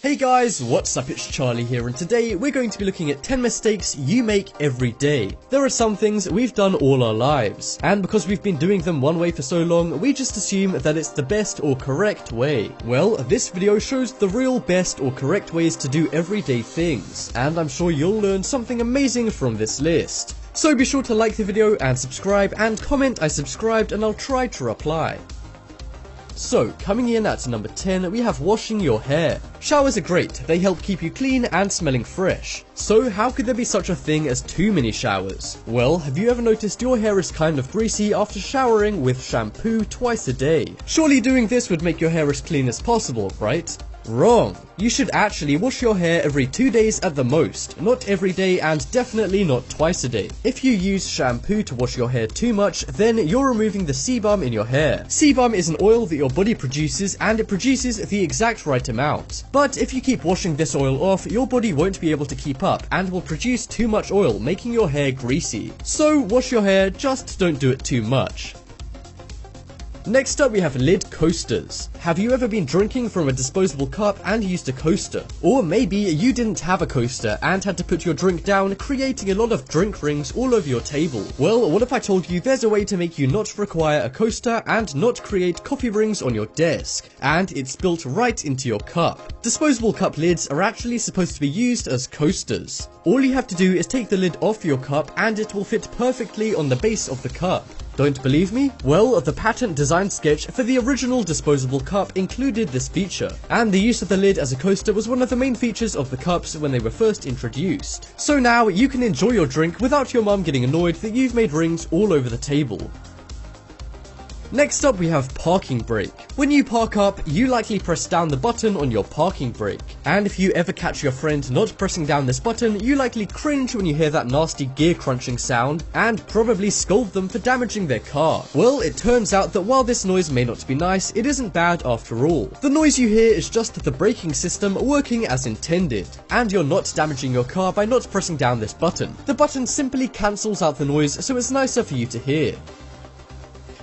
Hey guys, what's up? It's Charlie here, and today we're going to be looking at 10 mistakes you make every day. There are some things we've done all our lives, and because we've been doing them one way for so long, we just assume that it's the best or correct way. Well, this video shows the real best or correct ways to do everyday things, and I'm sure you'll learn something amazing from this list. So be sure to like the video and subscribe, and comment I subscribed and I'll try to reply. So, coming in at number 10, we have washing your hair. Showers are great, they help keep you clean and smelling fresh. So how could there be such a thing as too many showers? Well, have you ever noticed your hair is kind of greasy after showering with shampoo twice a day? Surely doing this would make your hair as clean as possible, right? Wrong. You should actually wash your hair every 2 days at the most, not every day and definitely not twice a day. If you use shampoo to wash your hair too much, then you're removing the sebum in your hair. Sebum is an oil that your body produces, and it produces the exact right amount. But if you keep washing this oil off, your body won't be able to keep up and will produce too much oil, making your hair greasy. So wash your hair, just don't do it too much. Next up we have lid coasters. Have you ever been drinking from a disposable cup and used a coaster? Or maybe you didn't have a coaster and had to put your drink down, creating a lot of drink rings all over your table. Well, what if I told you there's a way to make you not require a coaster and not create coffee rings on your desk, and it's built right into your cup. Disposable cup lids are actually supposed to be used as coasters. All you have to do is take the lid off your cup and it will fit perfectly on the base of the cup. Don't believe me? Well, the patent design sketch for the original disposable cup included this feature, and the use of the lid as a coaster was one of the main features of the cups when they were first introduced. So now you can enjoy your drink without your mum getting annoyed that you've made rings all over the table. Next up we have parking brake. When you park up, you likely press down the button on your parking brake. And if you ever catch your friend not pressing down this button, you likely cringe when you hear that nasty gear crunching sound, and probably scold them for damaging their car. Well, it turns out that while this noise may not be nice, it isn't bad after all. The noise you hear is just the braking system working as intended, and you're not damaging your car by not pressing down this button. The button simply cancels out the noise, so it's nicer for you to hear.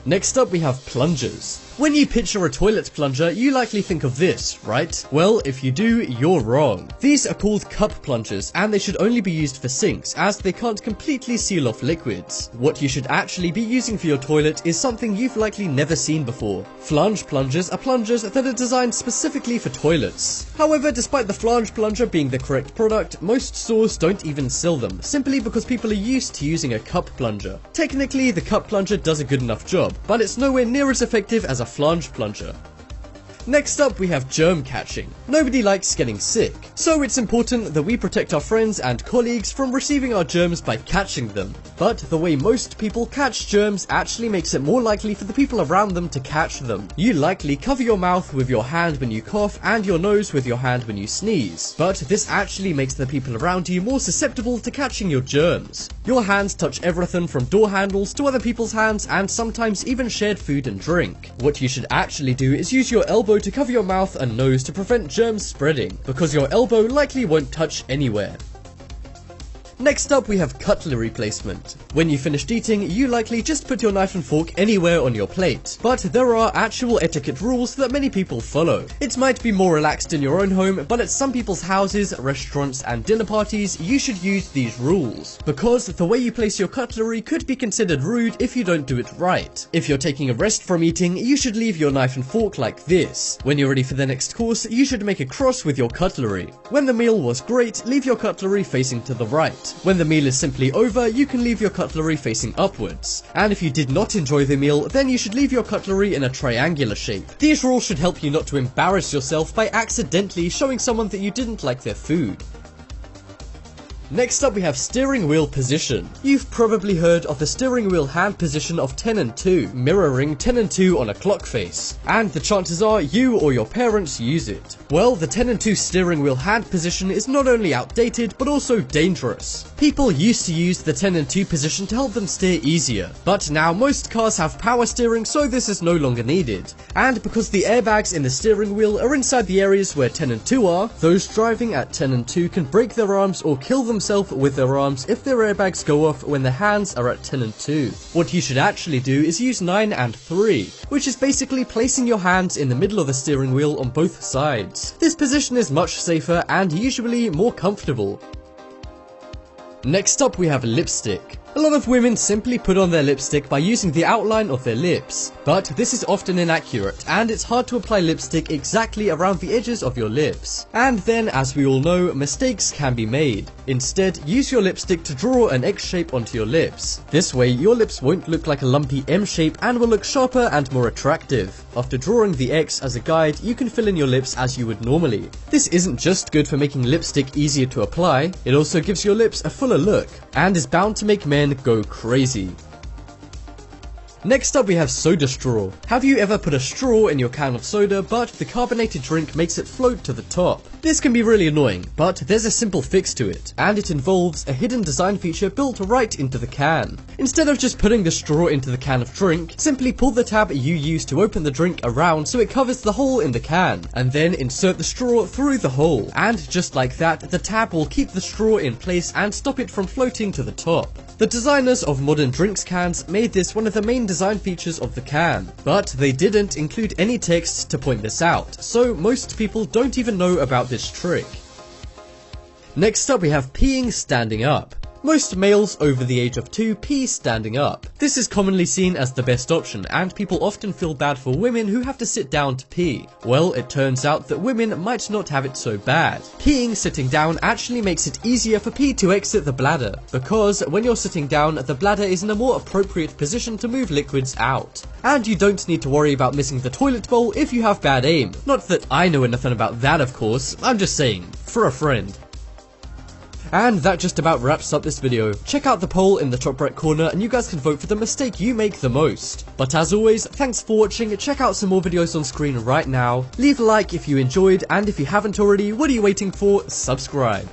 Next up we have plungers. When you picture a toilet plunger, you likely think of this, right? Well, if you do, you're wrong. These are called cup plungers, and they should only be used for sinks, as they can't completely seal off liquids. What you should actually be using for your toilet is something you've likely never seen before. Flange plungers are plungers that are designed specifically for toilets. However, despite the flange plunger being the correct product, most stores don't even sell them, simply because people are used to using a cup plunger. Technically, the cup plunger does a good enough job, but it's nowhere near as effective as a flange plunger. Next up we have germ catching. Nobody likes getting sick, so it's important that we protect our friends and colleagues from receiving our germs by catching them. But the way most people catch germs actually makes it more likely for the people around them to catch them. You likely cover your mouth with your hand when you cough and your nose with your hand when you sneeze, but this actually makes the people around you more susceptible to catching your germs. Your hands touch everything from door handles to other people's hands, and sometimes even shared food and drink. What you should actually do is use your elbow to cover your mouth and nose to prevent germs spreading, because your elbow likely won't touch anywhere. Next up we have cutlery placement. When you finished eating, you likely just put your knife and fork anywhere on your plate, but there are actual etiquette rules that many people follow. It might be more relaxed in your own home, but at some people's houses, restaurants and dinner parties, you should use these rules, because the way you place your cutlery could be considered rude if you don't do it right. If you're taking a rest from eating, you should leave your knife and fork like this. When you're ready for the next course, you should make a cross with your cutlery. When the meal was great, leave your cutlery facing to the right. When the meal is simply over, you can leave your cutlery facing upwards. And if you did not enjoy the meal, then you should leave your cutlery in a triangular shape. These rules should help you not to embarrass yourself by accidentally showing someone that you didn't like their food. Next up we have steering wheel position. You've probably heard of the steering wheel hand position of 10 and 2, mirroring 10 and 2 on a clock face, and the chances are you or your parents use it. Well, the 10 and 2 steering wheel hand position is not only outdated, but also dangerous. People used to use the 10 and 2 position to help them steer easier, but now most cars have power steering, so this is no longer needed. And because the airbags in the steering wheel are inside the areas where 10 and 2 are, those driving at 10 and 2 can break their arms or kill themselves themselves with their arms if their airbags go off when their hands are at 10 and 2. What you should actually do is use 9 and 3, which is basically placing your hands in the middle of the steering wheel on both sides. This position is much safer and usually more comfortable. Next up we have lipstick. A lot of women simply put on their lipstick by using the outline of their lips, but this is often inaccurate and it's hard to apply lipstick exactly around the edges of your lips. And then, as we all know, mistakes can be made. Instead, use your lipstick to draw an X shape onto your lips. This way your lips won't look like a lumpy M shape and will look sharper and more attractive. After drawing the X as a guide, you can fill in your lips as you would normally. This isn't just good for making lipstick easier to apply, it also gives your lips a fuller look and is bound to make men go crazy. Next up we have soda straw. Have you ever put a straw in your can of soda but the carbonated drink makes it float to the top? This can be really annoying, but there's a simple fix to it, and it involves a hidden design feature built right into the can. Instead of just putting the straw into the can of drink, simply pull the tab you use to open the drink around so it covers the hole in the can, and then insert the straw through the hole. And just like that, the tab will keep the straw in place and stop it from floating to the top. The designers of modern drinks cans made this one of the main design features of the can, but they didn't include any text to point this out, so most people don't even know about this trick. Next up we have peeing standing up. Most males over the age of 2 pee standing up. This is commonly seen as the best option, and people often feel bad for women who have to sit down to pee. Well, it turns out that women might not have it so bad. Peeing sitting down actually makes it easier for pee to exit the bladder, because when you're sitting down, the bladder is in a more appropriate position to move liquids out. And you don't need to worry about missing the toilet bowl if you have bad aim. Not that I know anything about that, of course, I'm just saying, for a friend. And that just about wraps up this video. Check out the poll in the top right corner and you guys can vote for the mistake you make the most. But as always, thanks for watching, check out some more videos on screen right now, leave a like if you enjoyed, and if you haven't already, what are you waiting for? Subscribe.